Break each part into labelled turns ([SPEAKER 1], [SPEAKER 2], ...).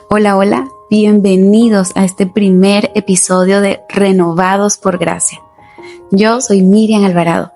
[SPEAKER 1] Hola, hola, bienvenidos a este primer episodio de Renovados por Gracia. Yo soy Miriam Alvarado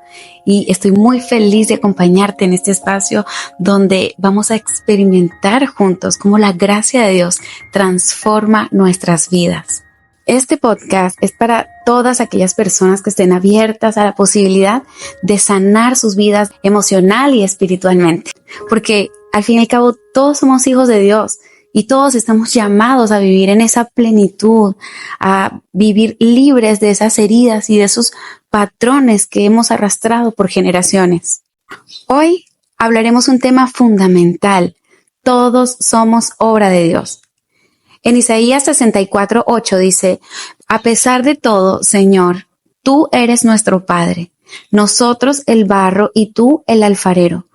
[SPEAKER 1] y estoy muy feliz de acompañarte en este espacio donde vamos a experimentar juntos cómo la gracia de Dios transforma nuestras vidas. Este podcast es para todas aquellas personas que estén abiertas a la posibilidad de sanar sus vidas emocional y espiritualmente, porque al fin y al cabo todos somos hijos de Dios. Y todos estamos llamados a vivir en esa plenitud, a vivir libres de esas heridas y de esos patrones que hemos arrastrado por generaciones. Hoy hablaremos un tema fundamental. Todos somos obra de Dios. En Isaías 64:8 dice: a pesar de todo, Señor, tú eres nuestro Padre, nosotros el barro y tú el alfarero.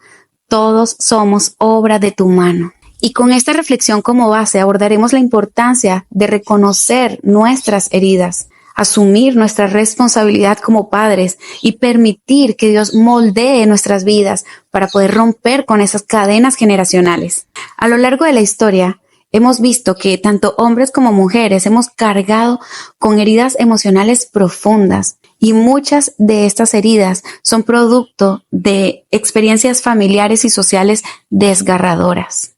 [SPEAKER 1] Todos somos obra de tu mano. Y con esta reflexión como base abordaremos la importancia de reconocer nuestras heridas, asumir nuestra responsabilidad como padres y permitir que Dios moldee nuestras vidas para poder romper con esas cadenas generacionales. A lo largo de la historia hemos visto que tanto hombres como mujeres hemos cargado con heridas emocionales profundas y muchas de estas heridas son producto de experiencias familiares y sociales desgarradoras.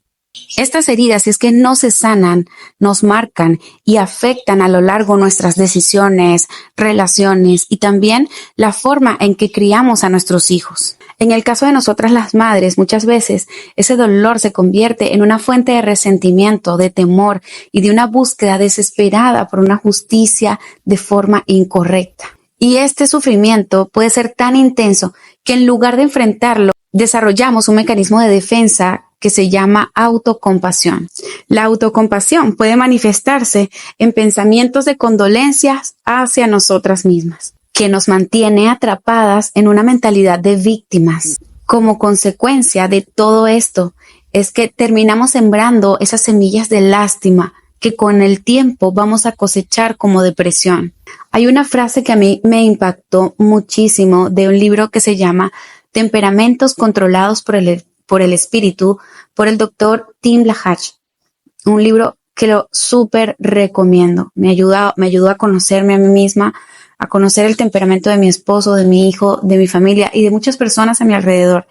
[SPEAKER 1] Estas heridas, si es que no se sanan, nos marcan y afectan a lo largo nuestras decisiones, relaciones y también la forma en que criamos a nuestros hijos. En el caso de nosotras las madres, muchas veces ese dolor se convierte en una fuente de resentimiento, de temor y de una búsqueda desesperada por una justicia de forma incorrecta. Y este sufrimiento puede ser tan intenso que en lugar de enfrentarlo, desarrollamos un mecanismo de defensa que se llama autocompasión. La autocompasión puede manifestarse en pensamientos de condolencias hacia nosotras mismas, que nos mantiene atrapadas en una mentalidad de víctimas. Como consecuencia de todo esto, es que terminamos sembrando esas semillas de lástima que con el tiempo vamos a cosechar como depresión. Hay una frase que a mí me impactó muchísimo de un libro que se llama Temperamentos controlados por el espíritu, por el doctor Tim LaHaye. Un libro que lo súper recomiendo. Me ayudó a conocerme a mí misma, a conocer el temperamento de mi esposo, de mi hijo, de mi familia y de muchas personas a mi alrededor.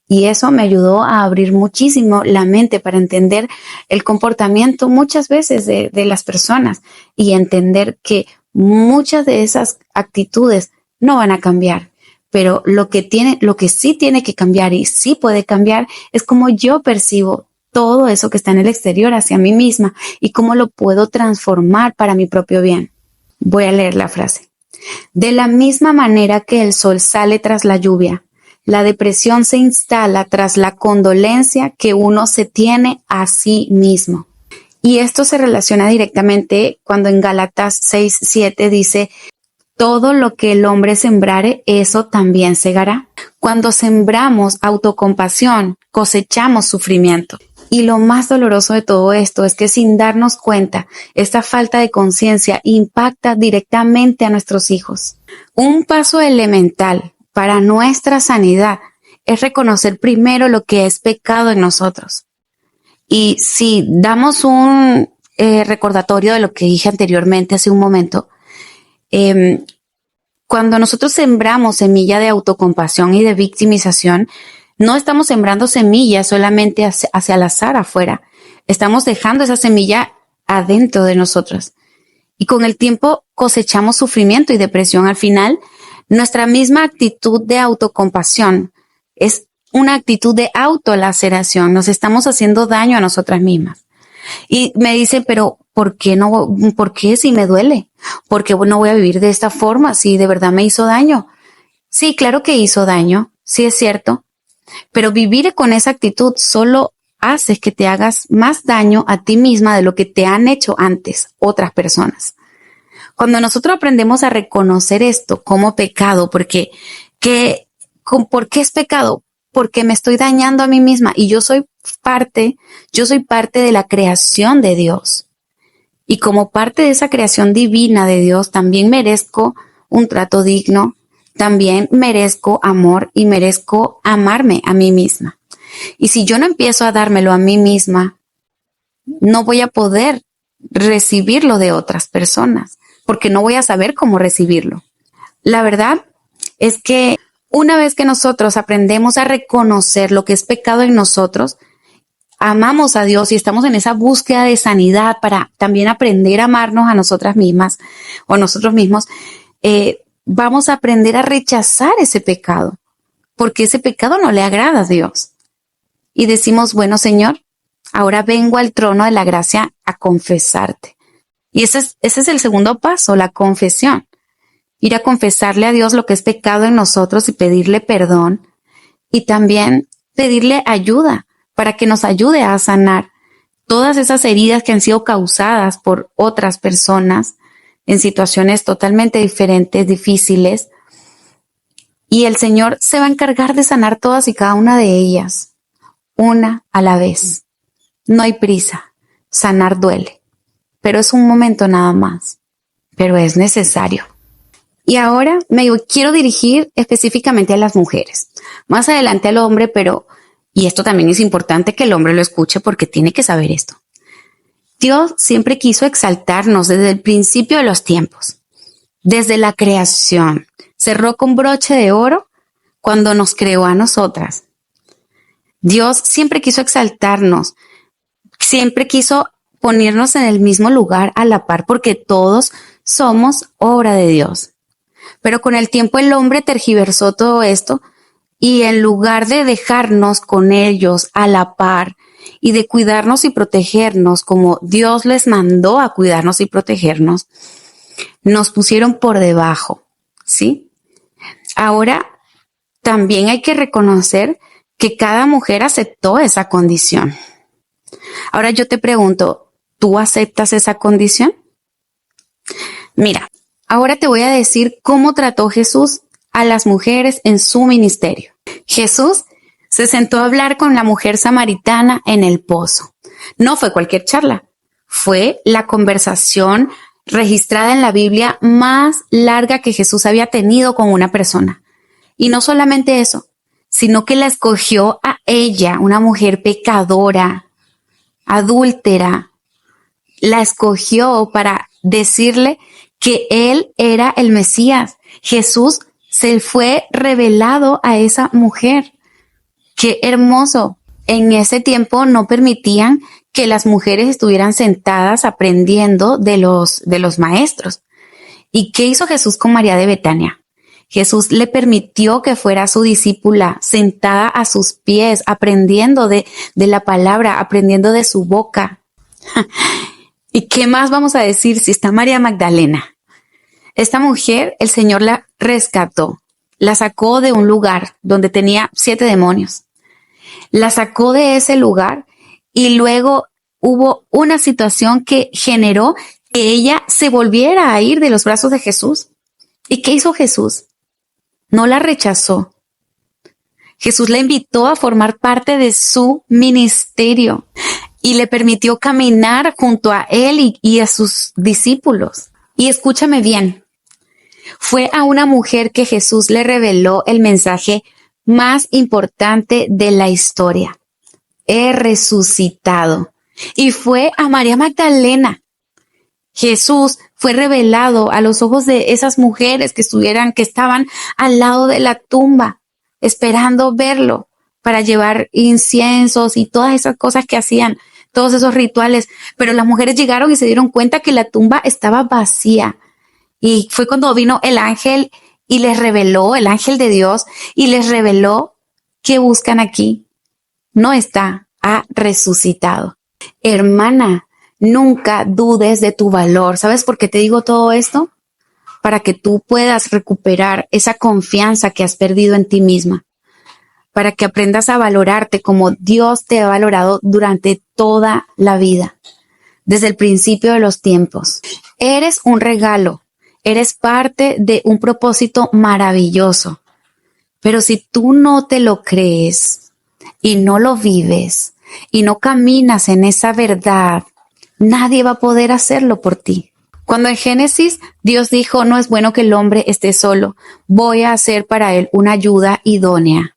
[SPEAKER 1] Y eso me ayudó a abrir muchísimo la mente para entender el comportamiento muchas veces de las personas y entender que muchas de esas actitudes no van a cambiar. Pero lo que sí tiene que cambiar y sí puede cambiar es cómo yo percibo todo eso que está en el exterior hacia mí misma y cómo lo puedo transformar para mi propio bien. Voy a leer la frase. De la misma manera que el sol sale tras la lluvia, la depresión se instala tras la condolencia que uno se tiene a sí mismo. Y esto se relaciona directamente cuando en Gálatas 6:7 dice: todo lo que el hombre sembrare, eso también segará. Cuando sembramos autocompasión, cosechamos sufrimiento. Y lo más doloroso de todo esto es que sin darnos cuenta, esta falta de conciencia impacta directamente a nuestros hijos. Un paso elemental para nuestra sanidad es reconocer primero lo que es pecado en nosotros. Y si damos un recordatorio de lo que dije anteriormente hace un momento, cuando nosotros sembramos semilla de autocompasión y de victimización, no estamos sembrando semillas solamente hacia el azar afuera. Estamos dejando esa semilla adentro de nosotros. Y con el tiempo cosechamos sufrimiento y depresión. Al final, nuestra misma actitud de autocompasión es una actitud de autolaceración. Nos estamos haciendo daño a nosotras mismas. Y me dicen, pero ¿por qué si me duele? ¿Por qué no voy a vivir de esta forma si de verdad me hizo daño? Sí, claro que hizo daño, sí es cierto, pero vivir con esa actitud solo hace que te hagas más daño a ti misma de lo que te han hecho antes otras personas. Cuando nosotros aprendemos a reconocer esto como pecado, ¿por qué es pecado? Porque me estoy dañando a mí misma y yo soy parte de la creación de Dios. Y como parte de esa creación divina de Dios, también merezco un trato digno, también merezco amor y merezco amarme a mí misma. Y si yo no empiezo a dármelo a mí misma, no voy a poder recibirlo de otras personas, porque no voy a saber cómo recibirlo. La verdad es que una vez que nosotros aprendemos a reconocer lo que es pecado en nosotros, amamos a Dios y estamos en esa búsqueda de sanidad para también aprender a amarnos a nosotras mismas o a nosotros mismos, vamos a aprender a rechazar ese pecado, porque ese pecado no le agrada a Dios. Y decimos, bueno, Señor, ahora vengo al trono de la gracia a confesarte. Y ese es el segundo paso, la confesión. Ir a confesarle a Dios lo que es pecado en nosotros y pedirle perdón. Y también pedirle ayuda para que nos ayude a sanar todas esas heridas que han sido causadas por otras personas en situaciones totalmente diferentes, difíciles. Y el Señor se va a encargar de sanar todas y cada una de ellas, una a la vez. No hay prisa, sanar duele, pero es un momento nada más, pero es necesario. Y ahora me quiero dirigir específicamente a las mujeres, más adelante al hombre, pero, y esto también es importante que el hombre lo escuche porque tiene que saber esto. Dios siempre quiso exaltarnos desde el principio de los tiempos, desde la creación. Cerró con broche de oro cuando nos creó a nosotras. Dios siempre quiso exaltarnos, siempre quiso ponernos en el mismo lugar a la par porque todos somos obra de Dios. Pero con el tiempo el hombre tergiversó todo esto y en lugar de dejarnos con ellos a la par y de cuidarnos y protegernos como Dios les mandó a cuidarnos y protegernos, nos pusieron por debajo, ¿sí? Ahora también hay que reconocer que cada mujer aceptó esa condición. Ahora yo te pregunto, ¿tú aceptas esa condición? Mira, ahora te voy a decir cómo trató Jesús a las mujeres en su ministerio. Jesús se sentó a hablar con la mujer samaritana en el pozo. No fue cualquier charla, fue la conversación registrada en la Biblia más larga que Jesús había tenido con una persona. Y no solamente eso, sino que la escogió a ella, una mujer pecadora, adúltera. La escogió para decirle que él era el Mesías. Jesús se fue revelado a esa mujer. ¡Qué hermoso! En ese tiempo no permitían que las mujeres estuvieran sentadas aprendiendo de los maestros. ¿Y qué hizo Jesús con María de Betania? Jesús le permitió que fuera su discípula, sentada a sus pies, aprendiendo de la palabra, aprendiendo de su boca. ¿Y qué más vamos a decir si está María Magdalena? Esta mujer, el Señor la rescató, la sacó de un lugar donde tenía 7 demonios. La sacó de ese lugar y luego hubo una situación que generó que ella se volviera a ir de los brazos de Jesús. ¿Y qué hizo Jesús? No la rechazó. Jesús la invitó a formar parte de su ministerio y le permitió caminar junto a él y a sus discípulos. Y escúchame bien, fue a una mujer que Jesús le reveló el mensaje más importante de la historia. He resucitado. Y fue a María Magdalena. Jesús fue revelado a los ojos de esas mujeres que estaban al lado de la tumba, esperando verlo para llevar inciensos y todas esas cosas que hacían, todos esos rituales. Pero las mujeres llegaron y se dieron cuenta que la tumba estaba vacía. Y fue cuando vino el ángel y les reveló, el ángel de Dios, y les reveló qué buscan aquí. No está, ha resucitado. Hermana, nunca dudes de tu valor. ¿Sabes por qué te digo todo esto? Para que tú puedas recuperar esa confianza que has perdido en ti misma. Para que aprendas a valorarte como Dios te ha valorado durante toda la vida, desde el principio de los tiempos. Eres un regalo. Eres parte de un propósito maravilloso. Pero si tú no te lo crees y no lo vives y no caminas en esa verdad, nadie va a poder hacerlo por ti. Cuando en Génesis Dios dijo, no es bueno que el hombre esté solo, voy a hacer para él una ayuda idónea.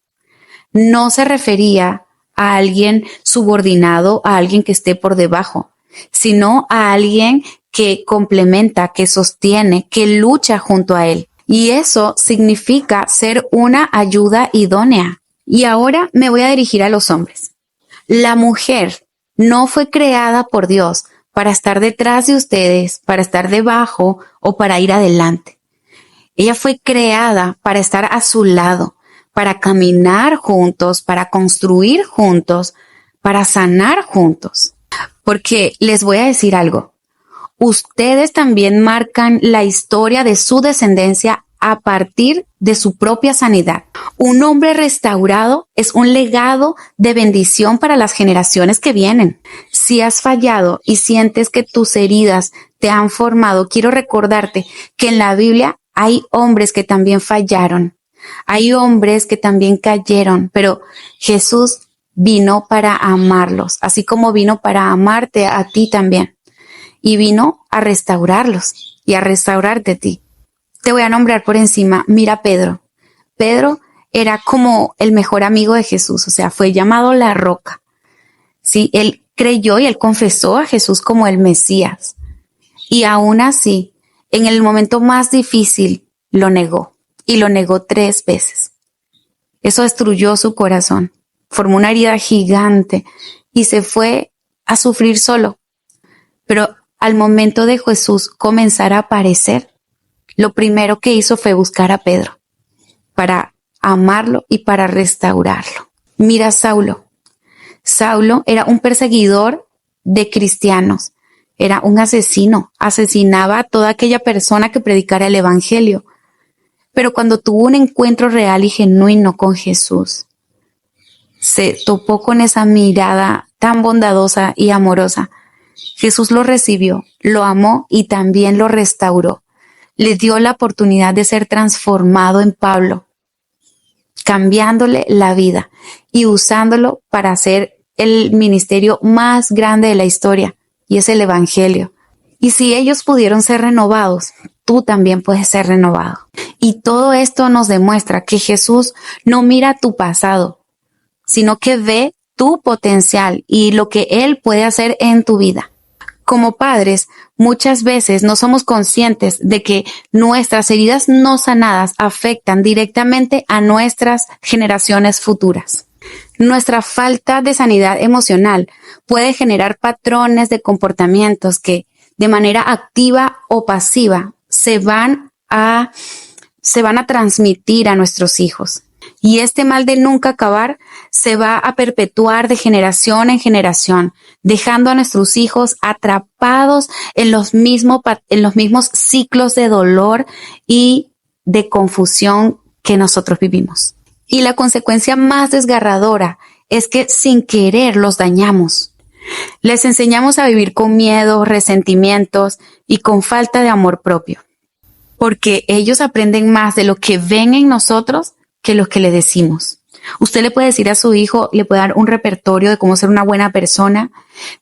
[SPEAKER 1] No se refería a alguien subordinado, a alguien que esté por debajo, sino a alguien que complementa, que sostiene, que lucha junto a él. Y eso significa ser una ayuda idónea. Y ahora me voy a dirigir a los hombres. La mujer no fue creada por Dios para estar detrás de ustedes, para estar debajo o para ir adelante. Ella fue creada para estar a su lado, para caminar juntos, para construir juntos, para sanar juntos. Porque les voy a decir algo. Ustedes también marcan la historia de su descendencia a partir de su propia sanidad. Un hombre restaurado es un legado de bendición para las generaciones que vienen. Si has fallado y sientes que tus heridas te han formado, quiero recordarte que en la Biblia hay hombres que también fallaron. Hay hombres que también cayeron, pero Jesús vino para amarlos, así como vino para amarte a ti también. Y vino a restaurarlos y a restaurarte a ti. Te voy a nombrar por encima. Mira Pedro. Pedro era como el mejor amigo de Jesús, o sea, fue llamado la roca. Sí, él creyó y él confesó a Jesús como el Mesías. Y aún así, en el momento más difícil, lo negó. Y lo negó 3 veces. Eso destruyó su corazón. Formó una herida gigante y se fue a sufrir solo. Pero al momento de Jesús comenzar a aparecer, lo primero que hizo fue buscar a Pedro para amarlo y para restaurarlo. Mira Saulo. Saulo era un perseguidor de cristianos, era un asesino, asesinaba a toda aquella persona que predicara el evangelio. Pero cuando tuvo un encuentro real y genuino con Jesús, se topó con esa mirada tan bondadosa y amorosa. Jesús lo recibió, lo amó y también lo restauró. Le dio la oportunidad de ser transformado en Pablo, cambiándole la vida y usándolo para hacer el ministerio más grande de la historia, y es el evangelio. Y si ellos pudieron ser renovados, tú también puedes ser renovado. Y todo esto nos demuestra que Jesús no mira tu pasado, sino que ve tu potencial y lo que Él puede hacer en tu vida. Como padres, muchas veces no somos conscientes de que nuestras heridas no sanadas afectan directamente a nuestras generaciones futuras. Nuestra falta de sanidad emocional puede generar patrones de comportamientos que, de manera activa o pasiva, se van a transmitir a nuestros hijos. Y este mal de nunca acabar se va a perpetuar de generación en generación, dejando a nuestros hijos atrapados en los mismos ciclos de dolor y de confusión que nosotros vivimos. Y la consecuencia más desgarradora es que sin querer los dañamos. Les enseñamos a vivir con miedo, resentimientos y con falta de amor propio, porque ellos aprenden más de lo que ven en nosotros que lo que le decimos. Usted le puede decir a su hijo, le puede dar un repertorio de cómo ser una buena persona,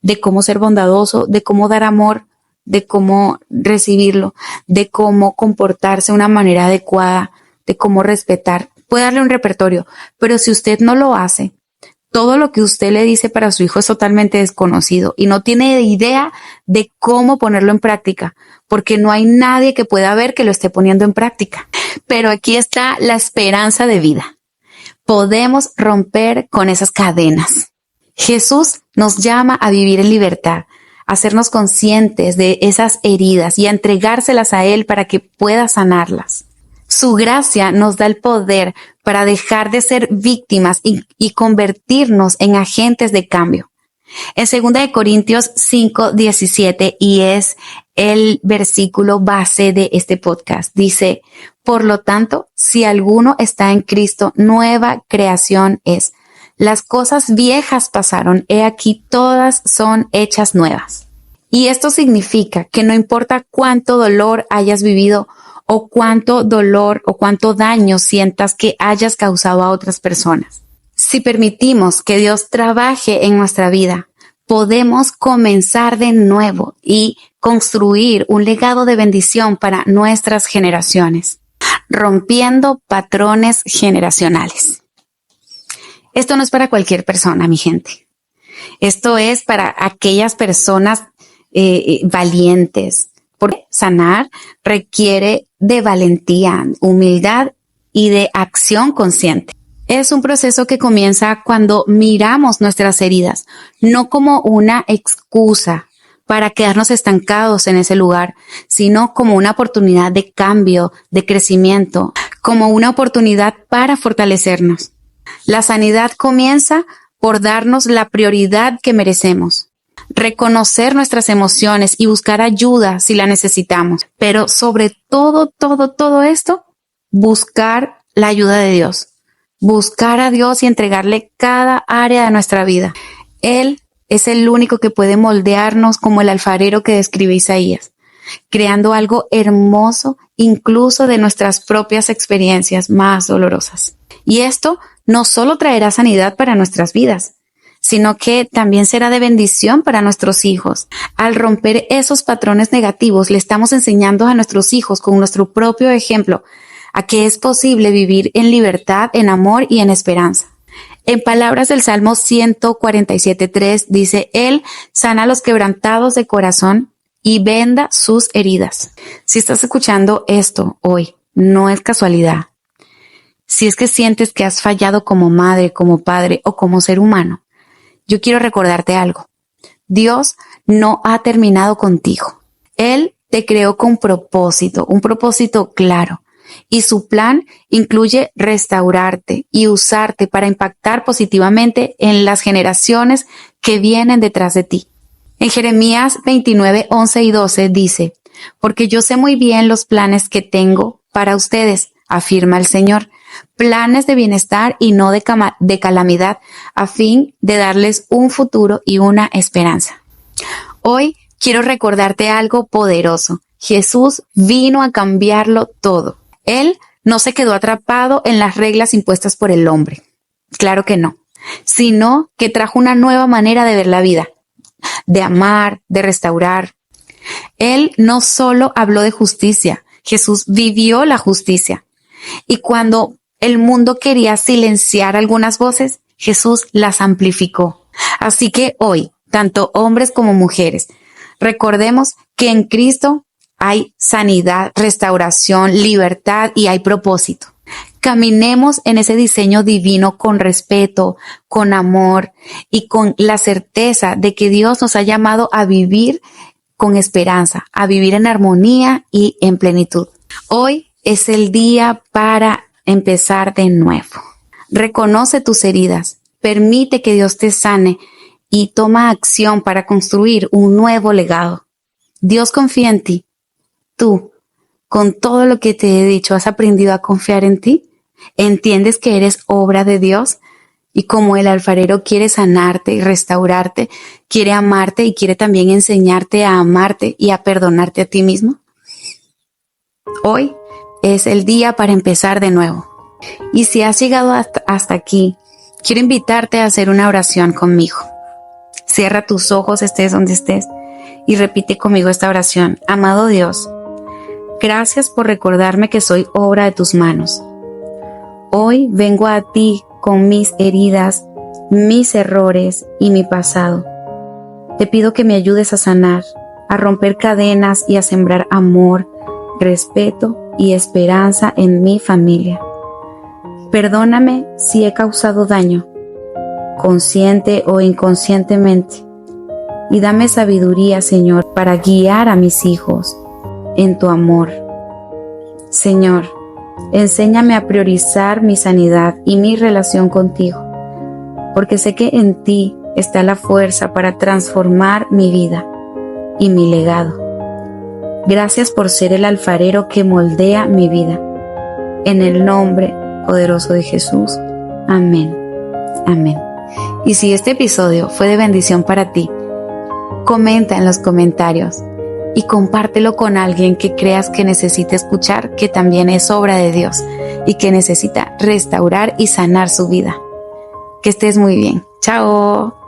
[SPEAKER 1] de cómo ser bondadoso, de cómo dar amor, de cómo recibirlo, de cómo comportarse de una manera adecuada, de cómo respetar. Puede darle un repertorio, pero si usted no lo hace, todo lo que usted le dice para su hijo es totalmente desconocido y no tiene idea de cómo ponerlo en práctica, porque no hay nadie que pueda ver que lo esté poniendo en práctica. Pero aquí está la esperanza de vida. Podemos romper con esas cadenas. Jesús nos llama a vivir en libertad, a hacernos conscientes de esas heridas y a entregárselas a Él para que pueda sanarlas. Su gracia nos da el poder para dejar de ser víctimas y convertirnos en agentes de cambio. En 2 Corintios 5:17, y es el versículo base de este podcast, dice: por lo tanto, si alguno está en Cristo, nueva creación es. Las cosas viejas pasaron, he aquí todas son hechas nuevas. Y esto significa que no importa cuánto dolor hayas vivido o cuánto dolor o cuánto daño sientas que hayas causado a otras personas. Si permitimos que Dios trabaje en nuestra vida, podemos comenzar de nuevo y construir un legado de bendición para nuestras generaciones, rompiendo patrones generacionales. Esto no es para cualquier persona, mi gente. Esto es para aquellas personas valientes, porque sanar requiere de valentía, humildad y de acción consciente. Es un proceso que comienza cuando miramos nuestras heridas, no como una excusa para quedarnos estancados en ese lugar, sino como una oportunidad de cambio, de crecimiento, como una oportunidad para fortalecernos. La sanidad comienza por darnos la prioridad que merecemos, reconocer nuestras emociones y buscar ayuda si la necesitamos, pero sobre todo esto, buscar la ayuda de Dios. Buscar a Dios y entregarle cada área de nuestra vida. Él es el único que puede moldearnos como el alfarero que describe Isaías, creando algo hermoso incluso de nuestras propias experiencias más dolorosas. Y esto no solo traerá sanidad para nuestras vidas, sino que también será de bendición para nuestros hijos. Al romper esos patrones negativos, le estamos enseñando a nuestros hijos con nuestro propio ejemplo a que es posible vivir en libertad, en amor y en esperanza. En palabras del Salmo 147:3 dice, Él sana a los quebrantados de corazón y venda sus heridas. Si estás escuchando esto hoy, no es casualidad. Si es que sientes que has fallado como madre, como padre o como ser humano, yo quiero recordarte algo. Dios no ha terminado contigo. Él te creó con un propósito claro. Y su plan incluye restaurarte y usarte para impactar positivamente en las generaciones que vienen detrás de ti. En Jeremías 29:11 y 12 dice, porque yo sé muy bien los planes que tengo para ustedes, afirma el Señor, planes de bienestar y no de calamidad, a fin de darles un futuro y una esperanza. Hoy quiero recordarte algo poderoso. Jesús vino a cambiarlo todo. Él no se quedó atrapado en las reglas impuestas por el hombre. Claro que no. Sino que trajo una nueva manera de ver la vida, de amar, de restaurar. Él no solo habló de justicia, Jesús vivió la justicia. Y cuando el mundo quería silenciar algunas voces, Jesús las amplificó. Así que hoy, tanto hombres como mujeres, recordemos que en Cristo hay sanidad, restauración, libertad y hay propósito. Caminemos en ese diseño divino con respeto, con amor y con la certeza de que Dios nos ha llamado a vivir con esperanza, a vivir en armonía y en plenitud. Hoy es el día para empezar de nuevo. Reconoce tus heridas, permite que Dios te sane y toma acción para construir un nuevo legado. Dios confía en ti. Tú, con todo lo que te he dicho, ¿has aprendido a confiar en ti? ¿Entiendes que eres obra de Dios? Y como el alfarero quiere sanarte y restaurarte, quiere amarte y quiere también enseñarte a amarte y a perdonarte a ti mismo. Hoy es el día para empezar de nuevo. Y si has llegado hasta aquí, quiero invitarte a hacer una oración conmigo. Cierra tus ojos, estés donde estés, y repite conmigo esta oración. Amado Dios, gracias por recordarme que soy obra de tus manos. Hoy vengo a ti con mis heridas, mis errores y mi pasado. Te pido que me ayudes a sanar, a romper cadenas y a sembrar amor, respeto y esperanza en mi familia. Perdóname si he causado daño, consciente o inconscientemente, y dame sabiduría, Señor, para guiar a mis hijos en tu amor. Señor, enséñame a priorizar mi sanidad y mi relación contigo, porque sé que en ti está la fuerza para transformar mi vida y mi legado. Gracias por ser el alfarero que moldea mi vida. En el nombre poderoso de Jesús. Amén. Amén. Y si este episodio fue de bendición para ti, comenta en los comentarios y compártelo con alguien que creas que necesite escuchar, que también es obra de Dios y que necesita restaurar y sanar su vida. Que estés muy bien. Chao.